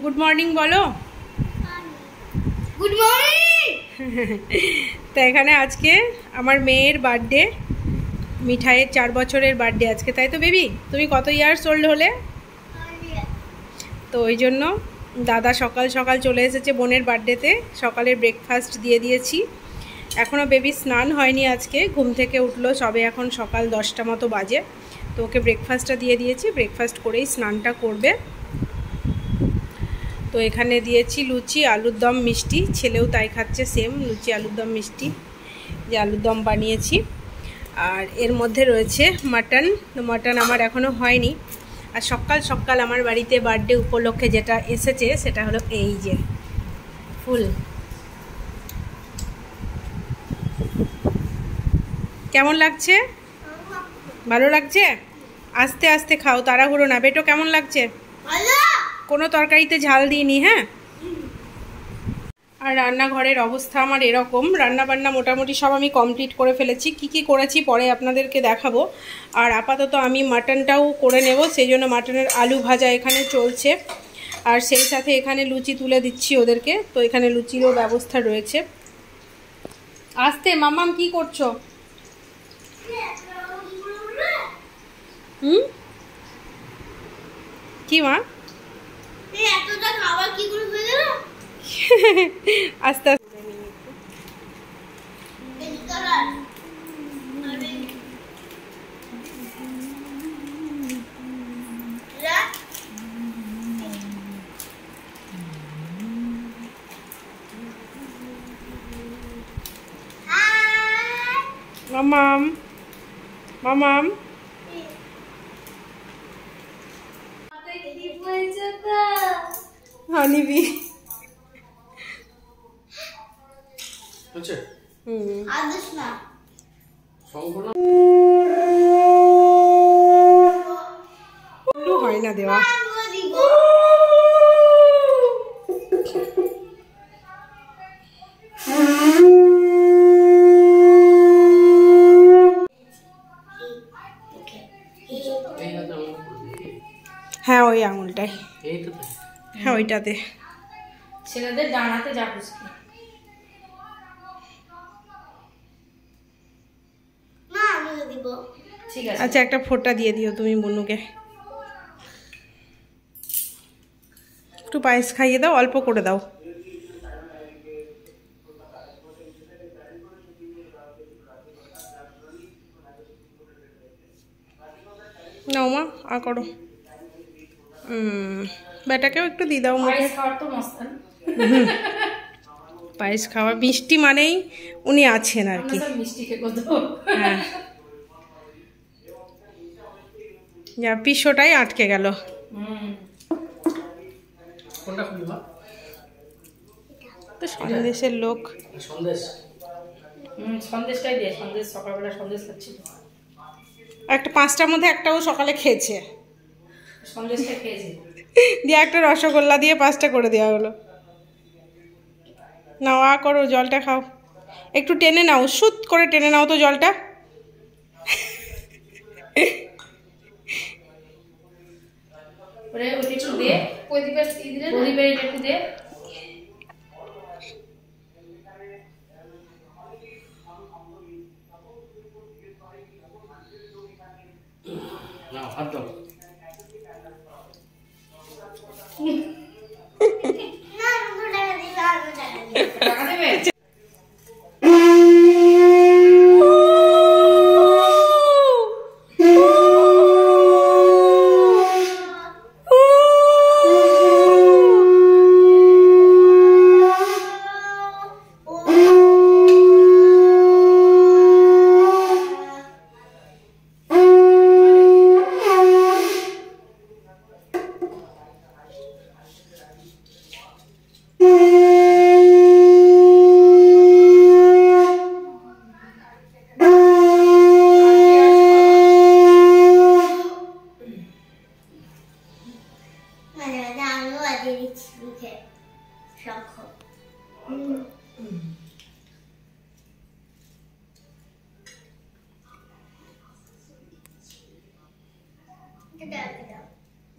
Good morning বলো। Good morning. তো এখানে আজকে আমার মেয়ের বার্থডে, মিঠাইয়ের 4 বছরের বার্থডে আজকে, তাই তো বেবি? তুমি কত ইয়ার্স ওল্ড হলে? তো ওই জন্য দাদা সকাল সকাল চলে এসেছে বোনের বার্থডেতে। সকালের ব্রেকফাস্ট দিয়ে দিয়েছি। এখনও বেবি স্নান হয়নি, আজকে ঘুম থেকে উঠলো সবে, এখন সকাল 10টা মতো বাজে। তো ওকে ব্রেকফাস্টটা দিয়ে দিয়েছি, ব্রেকফাস্ট করেই স্নানটা করবে। তো এখানে দিয়েছি লুচি, আলুর দম, মিষ্টি। ছেলেও তাই খাচ্ছে, সেম লুচি আলুর দম মিষ্টি, যে আলুর দম বানিয়েছি। আর এর মধ্যে রয়েছে মাটন। তো মাটন আমার এখনও হয়নি। আর সকাল সকাল আমার বাড়িতে বার্থডে উপলক্ষে যেটা এসেছে সেটা হলো এই যে ফুল। কেমন লাগছে? ভালো লাগছে? আস্তে আস্তে খাও, তাড়াহুড়ো না। বেটো কেমন লাগছে? কোনো তরকারিতে ঝাল দিইনি, হ্যাঁ। আর রান্নাঘরের অবস্থা আমার এরকম। রান্নাবান্না মোটামুটি সব আমি কমপ্লিট করে ফেলেছি। কি কি করেছি পরে আপনাদেরকে দেখাবো। আর আপাতত আমি মাটনটাও করে নেব, সেই জন্য মাটনের আলু ভাজা এখানে চলছে। আর সেই সাথে এখানে লুচি তুলে দিচ্ছি ওদেরকে। তো এখানে লুচিরও ব্যবস্থা রয়েছে। আস্তে মামাম, কি করছো? কি মা? এতটা খাবার কি করে হয়ে গেল? আস্তে আস্তে। মামাম মামাম হানিবি আচ্ছা আদেশ না সম্পূর্ণ হয় না দেওয়া। হ্যাঁ ওই আঙুলটাই, হ্যাঁ ওইটাতে। ছেলেদের ডানাতে যা খুশি। না আমি দিব। ঠিক আছে, আচ্ছা একটা ফোঁটা দিয়ে দিও তুমি বুনুকে। একটু পায়েস খাইয়ে দাও, অল্প করে দাও। নাও মা, আ করো। বেটাকেও একটু দিয়ে দাও মুখে। পায়েস খাওয়া মিষ্টি মানেই উনি আছেন আর কি। হ্যাঁ, যা পিসোটাই আটকে গেল। তো সন্দেশের লোক। সন্দেশটাই দিয়ে, সন্দেশ সকালবেলা সন্দেশ খাচ্ছিল। একটা 5টার মধ্যে একটাও সকালে খেয়েছে, সন্দেশটা খেয়েছে। দিয়ে একটা রসগোল্লা দিয়ে 5টা করে দেওয়া হলো। নাও আ করো, জলটা খাও। একটু টেনে নাও, সুত করে টেনে নাও তো জলটা। একটু দে, একটু দে। হাত দাও। টাকা দেবে?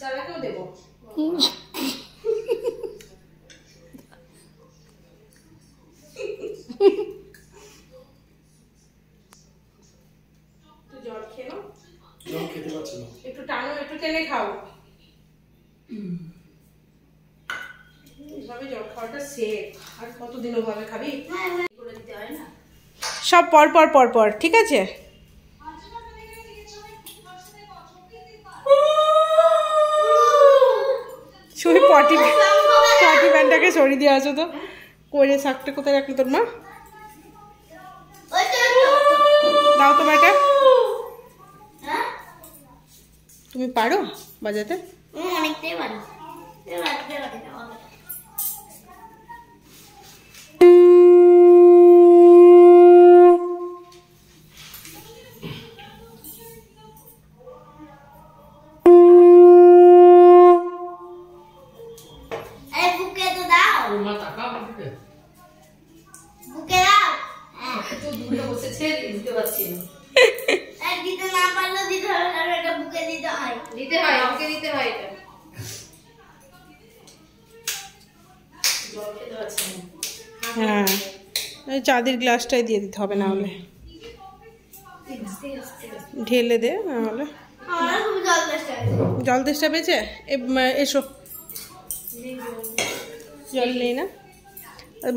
জ্বালাকেও দেবো। এইভাবে জল খাওয়াটা সেফ। আর কতদিন ওভাবে খাবি? করে দিতে হয় না। সব পর পর পর পর, ঠিক আছে? শুধু পটি প্যান্টটাকে সরিয়ে দিয়ে আসো তো। করে শাকটা কোথায় রাখলো তোর মা? দাও তো বেটা। তুমি পারো বাজাতে? অনেকটাই পারি। বুকে তো দাও, মা টাকা বুকে বুকে দাও। তো দূরে বসেছে, দিতে পারছি না। দিতে না পারলেও দিতে হবে, কারণ এটা বুকে দিতে হয়। দিতে হয়, আমাকে দিতে হয় এটা। জল খেতে পারছি না। হ্যাঁ, ওই চাঁদের গ্লাসটাই দিয়ে দিতে হবে, না হলে ঢেলে দে, না হলে। আমার খুব জল তেষ্টা পেয়েছে। জল তেষ্টা পেয়েছে? এসো, জল নেই না?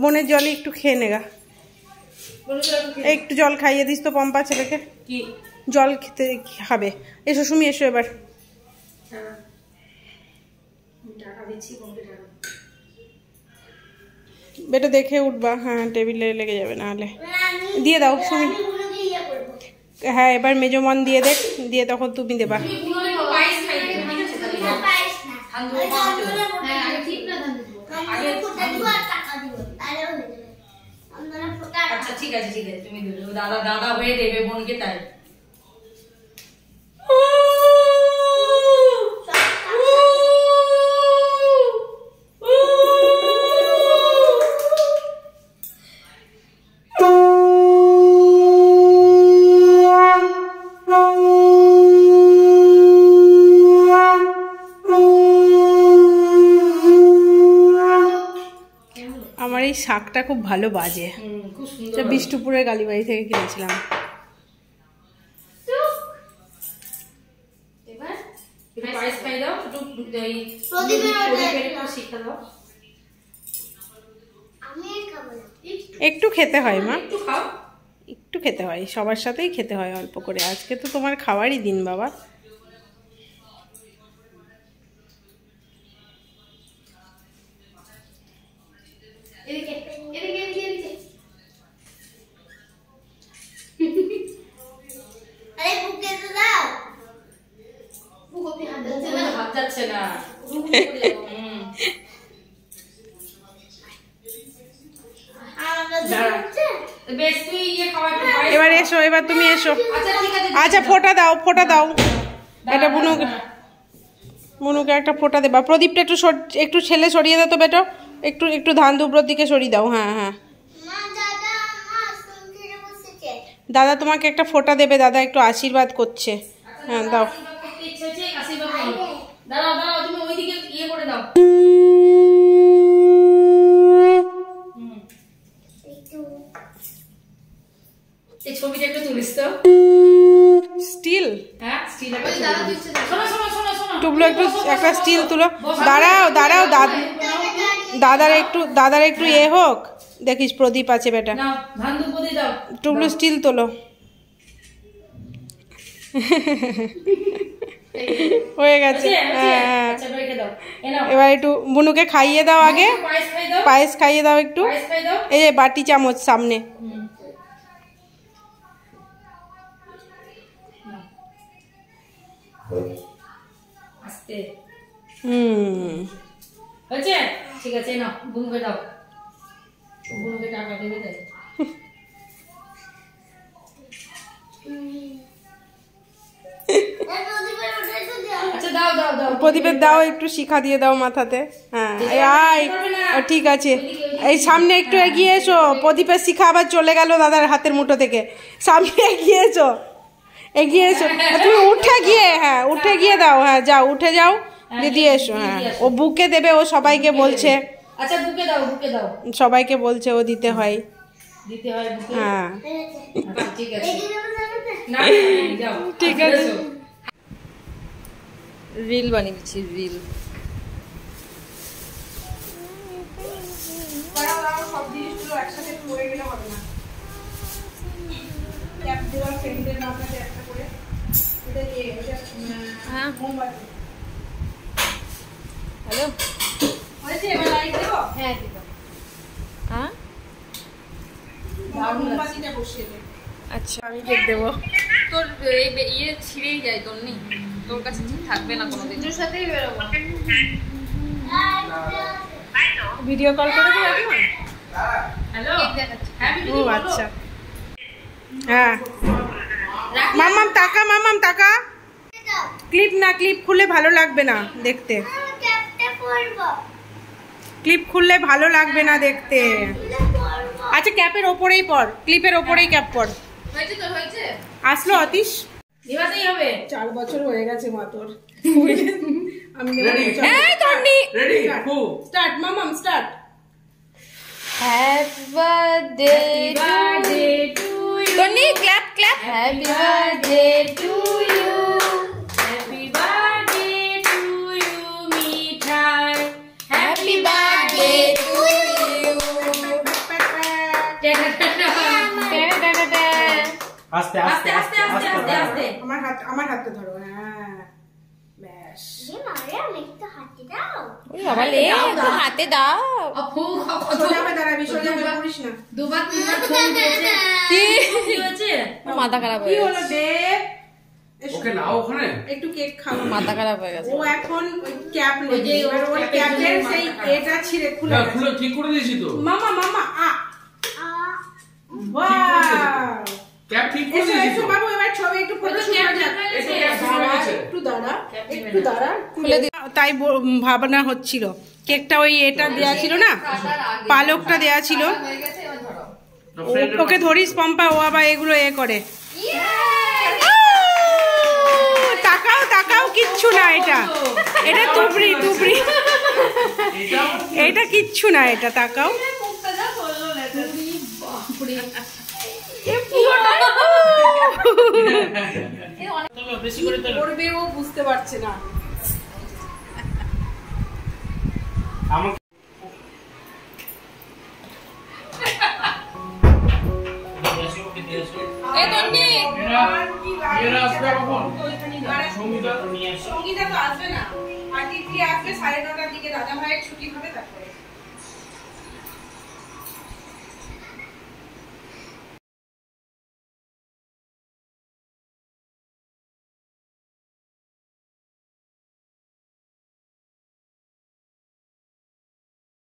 বোনের জলই একটু খেয়ে নেগা। একটু জল খাইয়ে দিস তো পম্পা ছেলেকে। কি জল খেতে খাবে। এসো সুমি, এসো এবার। টাকা দিচ্ছি, কোনকে টাকা? বেটা দেখে উঠবা, হ্যাঁ টেবিলে লেগে যাবে না হলে। দিয়ে দাও সুমি। আমি বুনুকে ইয়ে করবো। হ্যাঁ, এবার মেজমান দিয়ে দেখ, দিয়ে তখন তুমি দেবা। তুমি বুনোরে পায়েস খাই দেবে, ঠিক আছে? তাহলে না, পারিস না। ধান ওই দেবো, ধানগুলো হ্যাঁ, আগে ঠিক না ধান দেবো। আগে ফুটা দিব আর টাকা দিব, তাহলে হয়ে যাবে। আমরা ফুটা আর আচ্ছা ঠিক আছে, ঠিক আছে, তুমি দেবে। দাদা হয়ে দেবে বোনকে, তাই। আমার এই শাকটা খুব ভালো বাজে। খুব সুন্দর। এটা বিষ্ণুপুরের কালীবাড়ি থেকে কিনেছিলাম। এবার একটু পায়েস খাই দাও, একটু এই প্রদীপের ওটা প্রদীপের একটু শিখা দাও। আমি খাবো না। একটু খেতে হয় মা, একটু খাও। একটু খেতে হয়, সবার সাথেই খেতে হয় অল্প করে। আজকে তো তোমার খাওয়ারই দিন বাবা। এদিকে এদিকে এদিকে এদিকে। আরে বুকে তো দাও। বুকে হাত যাচ্ছে না, হাত যাচ্ছে না। আমরা দাঁড়া। দিচ্ছে। বেশ, তুই ইয়ে খাওয়া একটু পায়েস এবার খাও। এসো, এবার তুমি এসো। আচ্ছা ঠিক আছে। আচ্ছা ফোঁটা দাও, ফোঁটা দাও। এটা দাঁড়া, বুনুকে, দাঁড়া। বুনুকে একটা ফোঁটা দেবা। প্রদীপটা একটু একটু ছেলে সরিয়ে দাও তো বেটা। একটু একটু ধান দুব্রোর দিকে সরিয়ে দাও। হ্যাঁ হ্যাঁ, মা দাদা আমার সঙ্গে বসেছে। দাদা তোমাকে একটা ফোঁটা দেবে, দাদা একটু আশীর্বাদ করছে। হ্যাঁ দাও। আশীর্বাদ করতে ইচ্ছে হচ্ছে, আশীর্বাদ করো। দাঁড়াও দাঁড়াও, তুমি ওইদিকে ইয়ে করে দাও। একটু এই ছবিটা একটু তুলিস তো। স্টিল হ্যাঁ, স্টিল একটা ছবি। শোনো শোনো শোনো শোনো। টুবলো, একটু একটা স্টিল তুলো। দাঁড়াও দাঁড়াও, দাদার একটু এ হোক। দেখিস প্রদীপ আছে বেটা। নাও, ধান দুপুরি দাও। টুবলো স্টিল তোলো। হয়ে গেছে। হ্যাঁ হ্যাঁ, আচ্ছা রেখে দাও। এ নাও, এবার একটু বুনুকে খাইয়ে দাও আগে। পায়েস খাই দাও। পায়েস খাইয়ে দাও একটু। পায়েস খাই দাও। এই যে বাটি চামচ সামনে। আস্তে। হয়েছে? ঠিক আছে, নাও বুনুকে দাও। বুনুকে টাকা দেবে তাই। আচ্ছা দাও দাও দাও। প্রদীপের দাও, একটু শিখা দিয়ে দাও মাথাতে। হ্যাঁ আয়, ঠিক আছে। এই সামনে একটু এগিয়ে এসো। প্রদীপের শিখা আবার চলে গেল দাদার হাতের মুঠো থেকে। সামনে এগিয়ে এসো, এগিয়ে এসো। তুমি উঠে গিয়ে, হ্যাঁ উঠে গিয়ে দাও। হ্যাঁ যাও, উঠে যাও, দিয়ে এসো। হ্যাঁ, ও বুকে দেবে, ও সবাইকে বলছে। আচ্ছা বুকে দাও, বুকে দাও। সবাইকে বলছে ও দিতে হয়। দিতে হয় বুকে। হ্যাঁ আচ্ছা, ঠিক আছে। না যাও, ঠিক আছে। রিল বানিয়ে দিচ্ছি, রিল। পড়ে গেলে হবে না। ক্যাপ দেওয়া ফ্রেন্ডের মাথাতে একটা করে এটা হ্যাঁ মোমবাতি হ্যালো হয়েছে। এবার লাইট দেবো। হ্যাঁ দিব হ্যাঁ মোমবাতিটা বসিয়ে দে। আচ্ছা আমি কেক দেবো। তোর ইয়ে ছিঁড়েই যায় তোর নেই, তোর কাছে ঠিক থাকবে না কোনোদিন। তোর সাথেই বেরোবো। ভিডিও কল করে দিই এখন। হ্যালো দেখাচ্ছি। ও আচ্ছা হ্যাঁ। মামাম টাকা, মামাম টাকা। ক্লিপ না, ক্লিপ খুলে ভালো লাগবে না দেখতে। ক্যাপটা পরবো। ক্লিপ খুললে ভালো লাগবে না দেখতে। আচ্ছা ক্যাপের ওপরেই পর, ক্লিপের ওপরেই ক্যাপ পর। হয়েছে তো হয়েছে। আসলো অতীশ? এবারেই হবে। 4 বছর হয়ে গেছে মা তোর। আমি এই তন্নি রেডি স্টার্ট মামাম start. Happy birthday to you. Tonni clap clap. Happy birthday to you. Happy birthday to you Mithai. Happy birthday to you. আস্তে আস্তে আস্তে আস্তে আস্তে আস্তে। আমার হাতটা ধরো। হ্যাঁ ব্যাস। মারে আমি একটু হাতে দাও। ওই বাবা লে একটু হাতে দাও। সোজা হয়ে দাঁড়াবি, সোজা হয়ে পড়িস না। দুবার তিনবার ফোন দিয়েছে। কি হয়েছে? মাথা খারাপ কি হয়ে হলো গেছে। দেব? ওকে নাও ওখানে। একটু কেক খাও। মাথা খারাপ হয়ে গেছে। ও এখন ওই ক্যাপ ওই যে নেই, এবার ওর ক্যাপের ক্যাপের জন্য সেই মাথা খারাপ। এটা ছিঁড়ে খুলে না গেছে। খুলে ঠিক করে দিয়েছি তো। মামা মামা আ ওয়াও। ক্যাপ ঠিক করে এসো দিয়েছি এসো তো। বাবু, এবার ছবি একটু ফটো শুট করা যাক। একটু ক্যাপ খুলে দাঁড়া, গেছে। একটু দাঁড়া, একটু দাঁড়া, খুলে দি। তাই ভাবনা হচ্ছিল কেকটা ওই এটা দেয়া ছিল না, পালকটা দেয়া ছিল। হয়ে গেছে, এবার ধরো। ওকে ধরিস পম্পা, ও আবার এগুলো এ করে। তাকাও তাকাও, কিচ্ছু না এটা, এটা তুবড়ি তুবড়ি, এটা কিচ্ছু না, এটা তাকাও। করবে ও বুঝতে পারছে না। আমাকে এ তন্নি এরা আসবে কখন? সঙ্গীতা তো আসবে না, আর তিতলি আসবে 9:30টার দিকে, দাদা ভাইয়ের ছুটি হবে তারপরে।